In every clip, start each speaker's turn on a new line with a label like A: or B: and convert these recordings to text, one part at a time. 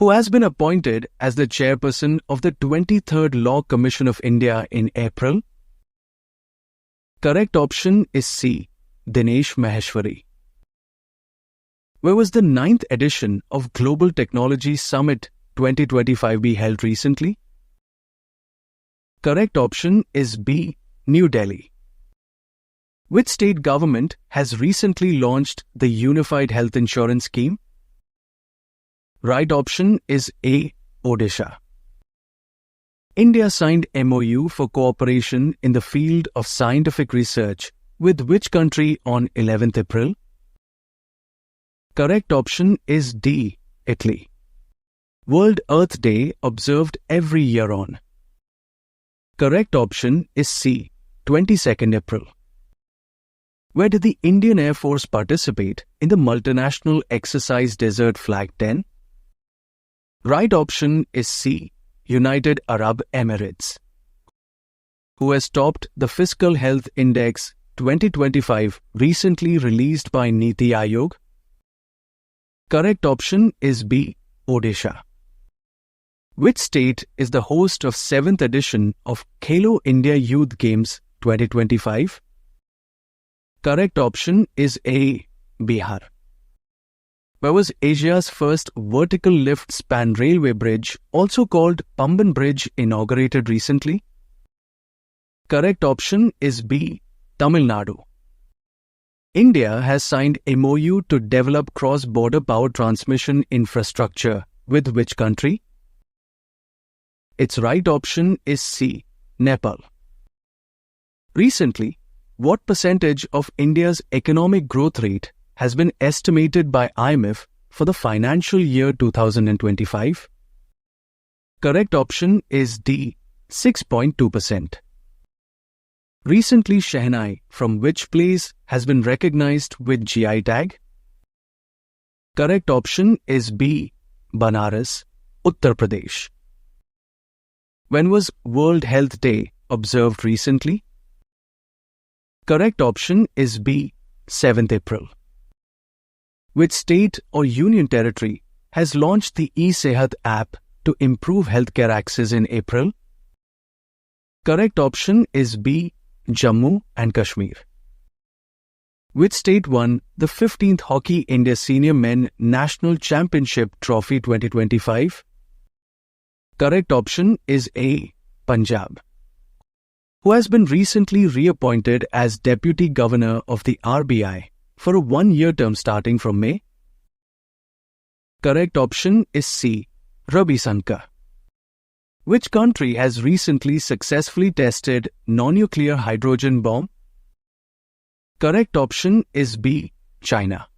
A: who has been appointed as the chairperson of the 23rd Law Commission of India in April? Correct option is C. Dinesh Maheshwari. Where was the 9th edition of Global Technology Summit 2025 be held recently? Correct option is B. New Delhi. Which state government has recently launched the Unified Health Insurance Scheme? Right option is A. Odisha. India signed MOU for cooperation in the field of scientific research with which country on 11th April? Correct option is D. Italy. World Earth Day observed every year on. Correct option is C. 22nd April. Where did the Indian Air Force participate in the multinational exercise Desert Flag 10? Right option is C. United Arab Emirates. Who has topped the Fiscal Health Index 2025 recently released by Niti Aayog? Correct option is B. Odisha. Which state is the host of 7th edition of Khelo India Youth Games 2025? Correct option is A. Bihar. Where was Asia's first vertical lift span railway bridge, also called Pamban Bridge, inaugurated recently? Correct option is B. Tamil Nadu. India has signed MOU to develop cross-border power transmission infrastructure with which country? Its right option is C. Nepal. Recently, what percentage of India's economic growth rate has been estimated by IMF for the financial year 2025? Correct option is D. 6.2%. Recently, Shehnai from which place has been recognized with GI tag? Correct option is B. Banaras, Uttar Pradesh. When was World Health Day observed recently? Correct option is B. 7th April. Which state or union territory has launched the eSehat app to improve healthcare access in April? Correct option is B. Jammu and Kashmir. Which state won the 15th Hockey India Senior Men National Championship Trophy 2025? Correct option is A. Punjab. Who has been recently reappointed as Deputy Governor of the RBI for a 1-year term starting from May? Correct option is C. Ravi Shankar. Which country has recently successfully tested non-nuclear hydrogen bomb? Correct option is B. China.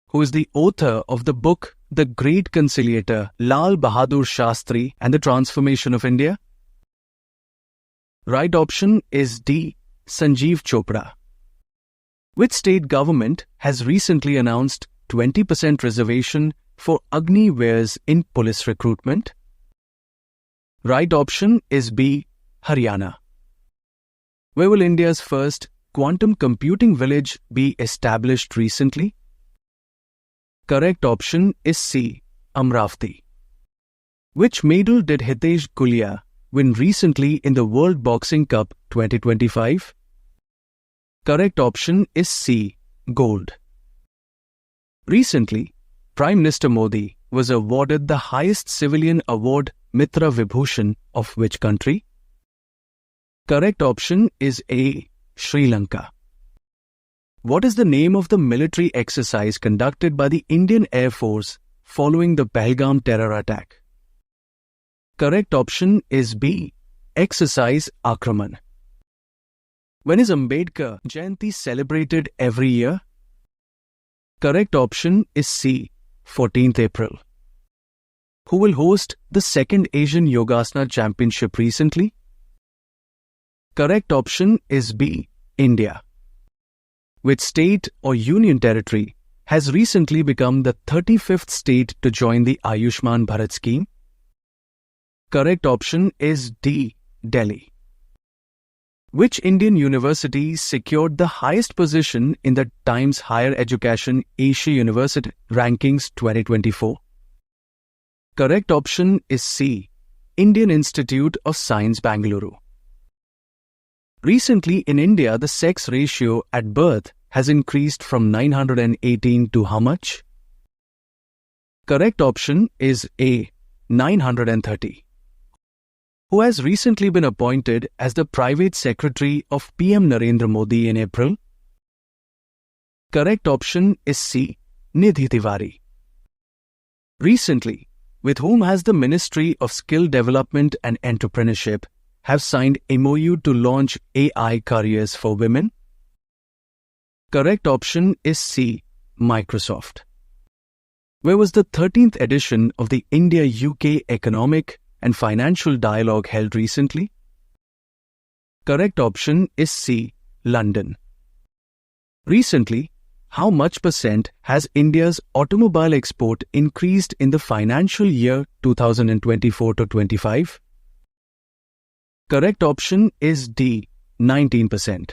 A: Who is the author of the book The Great Conciliator, Lal Bahadur Shastri and the Transformation of India? Right option is D. Sanjeev Chopra. Which state government has recently announced 20% reservation for Agni Wears in police recruitment? Right option is B. Haryana. Where will India's first quantum computing village be established recently? Correct option is C. Amravati. Which medal did Hitesh Gulia win recently in the World Boxing Cup 2025? Correct option is C. Gold. Recently, Prime Minister Modi was awarded the highest civilian award Mitra Vibhushan of which country? Correct option is A. Sri Lanka. What is the name of the military exercise conducted by the Indian Air Force following the Pahalgam terror attack? Correct option is B. Exercise Akraman. When is Ambedkar Jayanti celebrated every year? Correct option is C. 14th April. Who will host the second Asian Yogasana Championship recently? Correct option is B. India. Which state or union territory has recently become the 35th state to join the Ayushman Bharat scheme? Correct option is D. Delhi. Which Indian university secured the highest position in the Times Higher Education Asia University Rankings 2024? Correct option is C. Indian Institute of Science, Bangalore. Recently in India, the sex ratio at birth has increased from 918 to how much? Correct option is A. 930. Who has recently been appointed as the private secretary of PM Narendra Modi in April? Correct option is C. Nidhi Tiwari. Recently, with whom has the Ministry of Skill Development and Entrepreneurship have signed MOU to launch AI careers for women? Correct option is C. Microsoft. Where was the 13th edition of the India-UK Economic and Financial Dialogue held recently? Correct option is C. London. Recently, how much percent has India's automobile export increased in the financial year 2024-25? Correct option is D. 19%.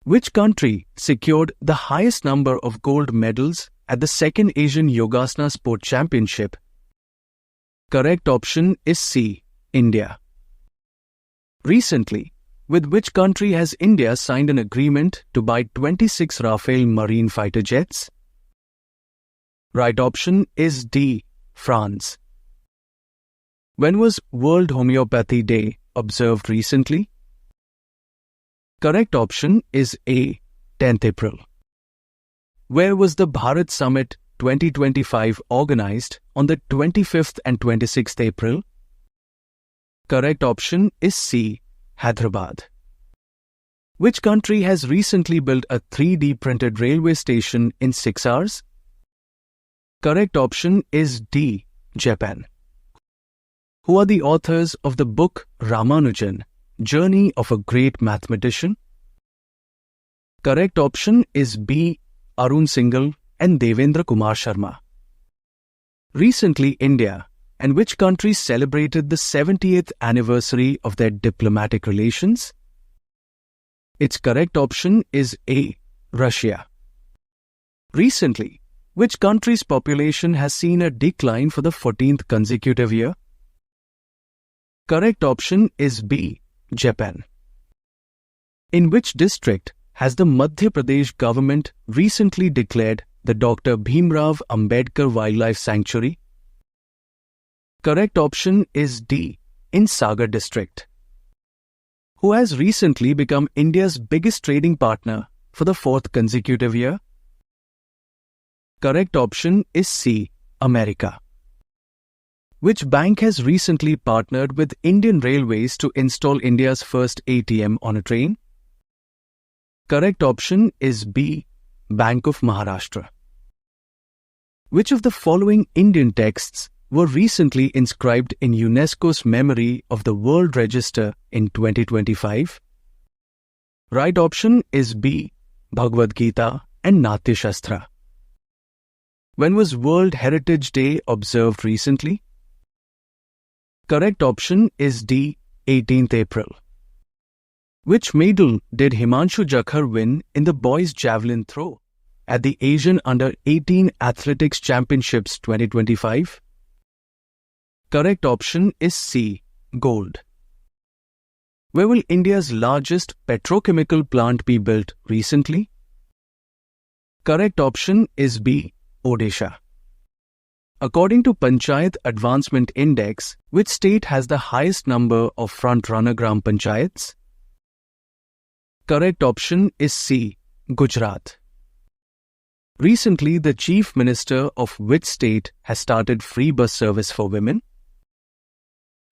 A: Which country secured the highest number of gold medals at the second Asian Yogasana Sport Championship? Correct option is C. India. Recently, with which country has India signed an agreement to buy 26 Rafale marine fighter jets? Right option is D. France. When was World Homeopathy Day observed recently? Correct option is A. 10th April. Where was the Bharat Summit 2025 organized on the 25th and 26th April? Correct option is C. Hyderabad. Which country has recently built a 3D printed railway station in 6 hours? Correct option is D. Japan. Who are the authors of the book Ramanujan, Journey of a Great Mathematician? Correct option is B. Arun Singhal and Devendra Kumar Sharma. Recently, India and which countries celebrated the 70th anniversary of their diplomatic relations? Its correct option is A. Russia. Recently, which country's population has seen a decline for the 14th consecutive year? Correct option is B. Japan. In which district has the Madhya Pradesh government recently declared the Dr. Bhimrao Ambedkar Wildlife Sanctuary? Correct option is D. In Sagar district. Who has recently become India's biggest trading partner for the 4th consecutive year? Correct option is C. America. Which bank has recently partnered with Indian Railways to install India's first ATM on a train? Correct option is B. Bank of Maharashtra. Which of the following Indian texts were recently inscribed in UNESCO's Memory of the World Register in 2025? Right option is B. Bhagavad Gita and Natya Shastra. When was World Heritage Day observed recently? Correct option is D. 18th April. Which medal did Himanshu Jakhar win in the boys' javelin throw at the Asian Under-18 Athletics Championships 2025? Correct option is C. Gold. Where will India's largest petrochemical plant be built recently? Correct option is B. Odisha. According to Panchayat Advancement Index, which state has the highest number of front-runner Gram Panchayats? Correct option is C. Gujarat. Recently, the Chief Minister of which state has started free bus service for women?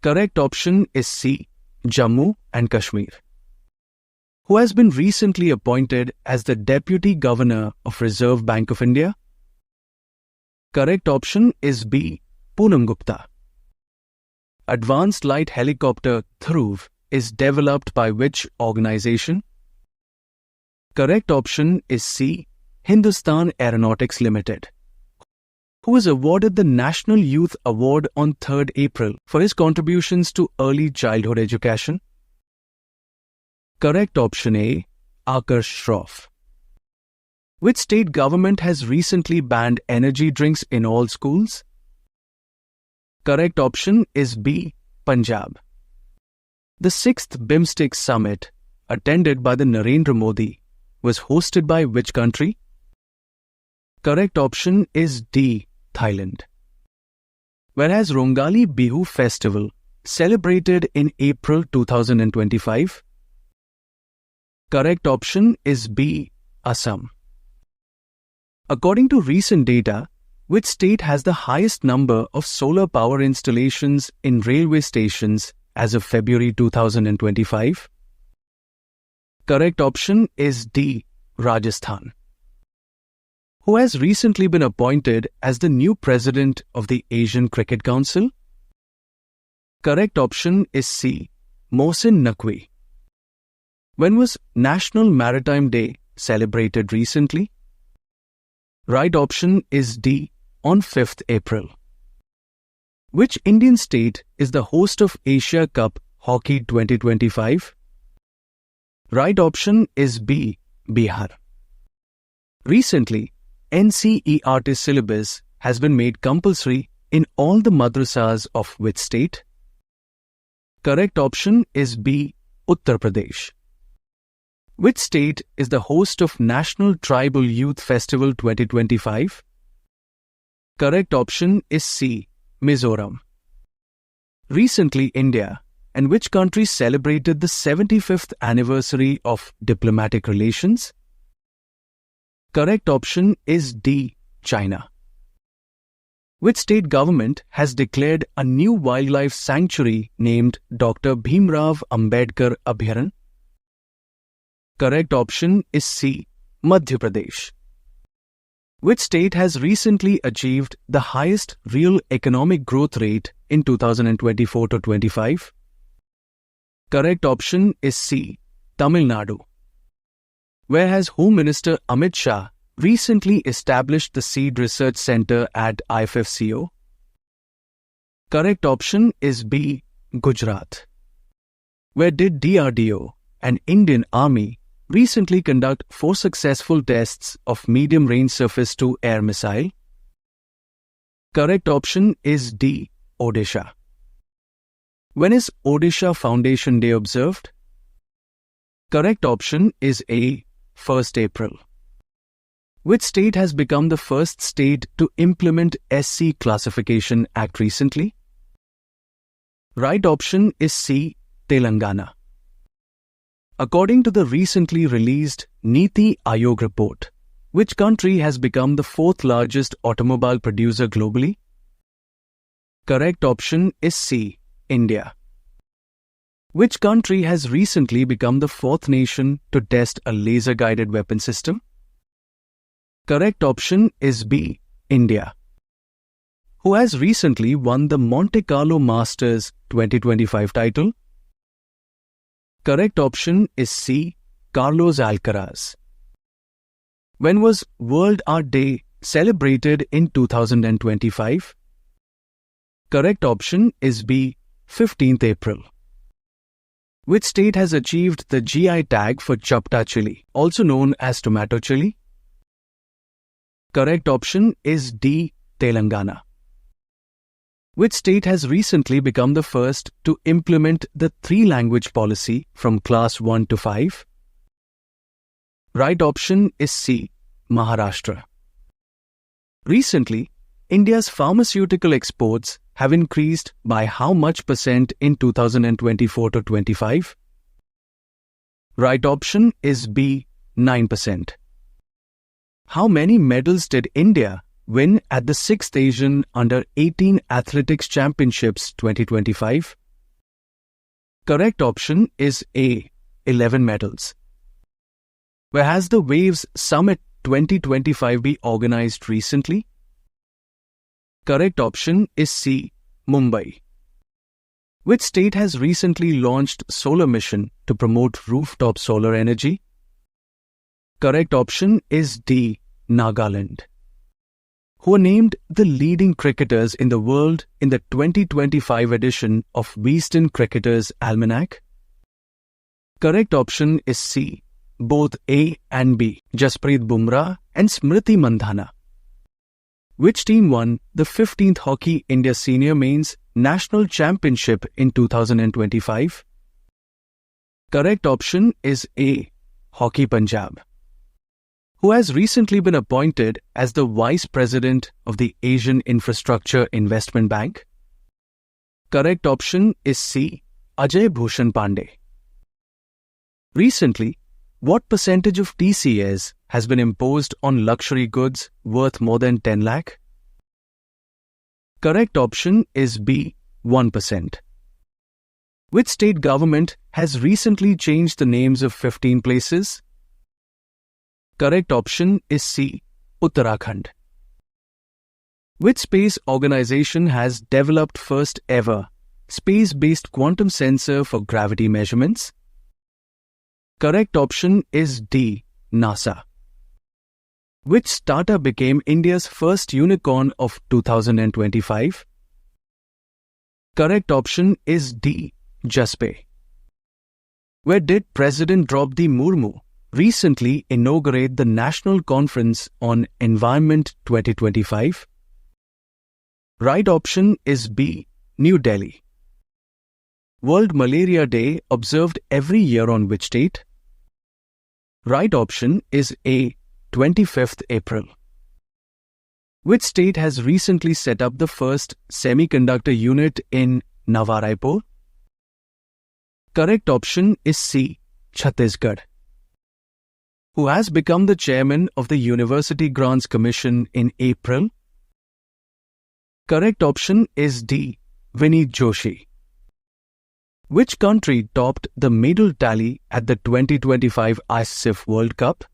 A: Correct option is C. Jammu and Kashmir. Who has been recently appointed as the Deputy Governor of Reserve Bank of India? Correct option is B. Poonam Gupta. Advanced Light Helicopter Dhruv is developed by which organization? Correct option is C. Hindustan Aeronautics Limited. Who was awarded the National Youth Award on 3rd April for his contributions to early childhood education? Correct option A. Akarsh Shroff. Which state government has recently banned energy drinks in all schools? Correct option is B. Punjab. The 6th BIMSTEC Summit, attended by the Narendra Modi, was hosted by which country? Correct option is D. Thailand. Whereas Rongali Bihu Festival, celebrated in April 2025? Correct option is B. Assam. According to recent data, which state has the highest number of solar power installations in railway stations as of February 2025? Correct option is D. Rajasthan. Who has recently been appointed as the new president of the Asian Cricket Council? Correct option is C. Mohsin Naqvi. When was National Maritime Day celebrated recently? Right option is D. On 5th April. Which Indian state is the host of Asia Cup Hockey 2025? Right option is B. Bihar. Recently, NCERT syllabus has been made compulsory in all the madrasas of which state? Correct option is B. Uttar Pradesh. Which state is the host of National Tribal Youth Festival 2025? Correct option is C. Mizoram. Recently, India and which country celebrated the 75th anniversary of diplomatic relations? Correct option is D. China. Which state government has declared a new wildlife sanctuary named Dr. Bhimrao Ambedkar Abhyaran? Correct option is C. Madhya Pradesh. Which state has recently achieved the highest real economic growth rate in 2024-25? Correct option is C. Tamil Nadu. Where has Home Minister Amit Shah recently established the Seed Research Center at IFFCO? Correct option is B. Gujarat. Where did DRDO and Indian Army recently conduct 4 successful tests of medium range surface to air missile? Correct option is D. Odisha. When is Odisha Foundation Day observed? Correct option is A. 1st April. Which state has become the first state to implement SC Classification Act recently? Right option is C. Telangana. According to the recently released Niti Aayog report, which country has become the 4th largest automobile producer globally? Correct option is C. India. Which country has recently become the 4th nation to test a laser-guided weapon system? Correct option is B. India. Who has recently won the Monte Carlo Masters 2025 title? Correct option is C. Carlos Alcaraz. When was World Art Day celebrated in 2025? Correct option is B. 15th April. Which state has achieved the GI tag for Chapta chili, also known as tomato chili? Correct option is D. Telangana. Which state has recently become the first to implement the 3-language policy from class 1 to 5? Right option is C. Maharashtra. Recently, India's pharmaceutical exports have increased by how much percent in 2024-25? Right option is B. 9%. How many medals did India win at the 6th Asian Under-18 Athletics Championships 2025? Correct option is A. 11 medals. Where has the Waves Summit 2025 been organized recently? Correct option is C. Mumbai. Which state has recently launched solar mission to promote rooftop solar energy? Correct option is D. Nagaland. Who are named the leading cricketers in the world in the 2025 edition of Wisden Cricketers Almanac? Correct option is C. Both A and B, Jasprit Bumrah and Smriti Mandhana. Which team won the 15th Hockey India Senior Mains National Championship in 2025? Correct option is A. Hockey Punjab. Who has recently been appointed as the Vice President of the Asian Infrastructure Investment Bank? Correct option is C. Ajay Bhushan Pandey. Recently, what percentage of TCS has been imposed on luxury goods worth more than 10 lakh? Correct option is B. 1%. Which state government has recently changed the names of 15 places? Correct option is C. Uttarakhand. Which space organization has developed first ever space-based quantum sensor for gravity measurements? Correct option is D. NASA. Which startup became India's first unicorn of 2025? Correct option is D. Juspay. Where did President Draupadi Murmu recently inaugurate the National Conference on Environment 2025? Right option is B. New Delhi. World Malaria Day observed every year on which date? Right option is A. 25th April. Which state has recently set up the first semiconductor unit in Nawa Raipur? Correct option is C. Chhattisgarh. Who has become the chairman of the University Grants Commission in April? Correct option is D. Vineet Joshi. Which country topped the medal tally at the 2025 ISSIF World Cup?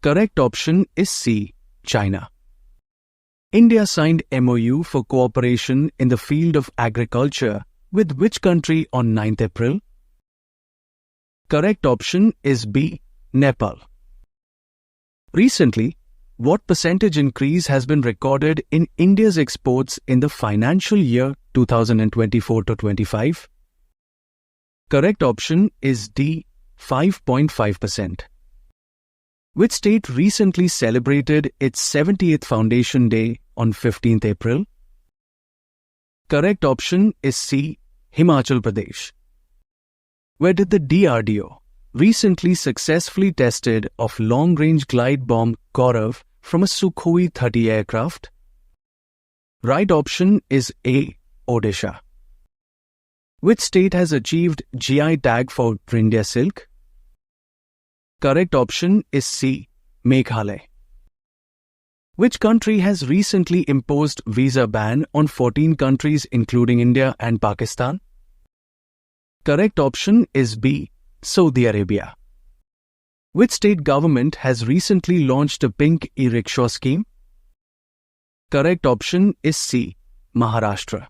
A: Correct option is C. China. India signed MOU for cooperation in the field of agriculture with which country on 9th April? Correct option is B. Nepal. Recently, what percentage increase has been recorded in India's exports in the financial year 2024-25? Correct option is D. 5.5%. Which state recently celebrated its 70th Foundation Day on 15th April? Correct option is C. Himachal Pradesh. Where did the DRDO recently successfully tested of long-range glide bomb Gaurav from a Sukhoi 30 aircraft? Right option is A. Odisha. Which state has achieved GI tag for Reindeer silk? Correct option is C. Meghalaya. Which country has recently imposed visa ban on 14 countries including India and Pakistan? Correct option is B. Saudi Arabia. Which state government has recently launched a pink e-rickshaw scheme? Correct option is C. Maharashtra.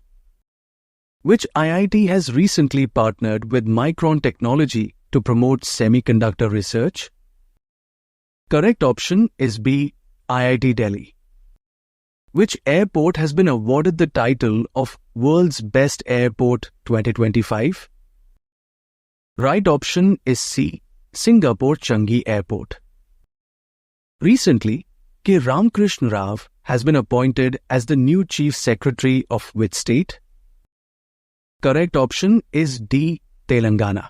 A: Which IIT has recently partnered with Micron Technology to promote semiconductor research? Correct option is B. IIT Delhi. Which airport has been awarded the title of World's Best Airport 2025? Right option is C. Singapore Changi Airport. Recently, K. Ramkrishna Rao has been appointed as the new Chief Secretary of which state? Correct option is D. Telangana.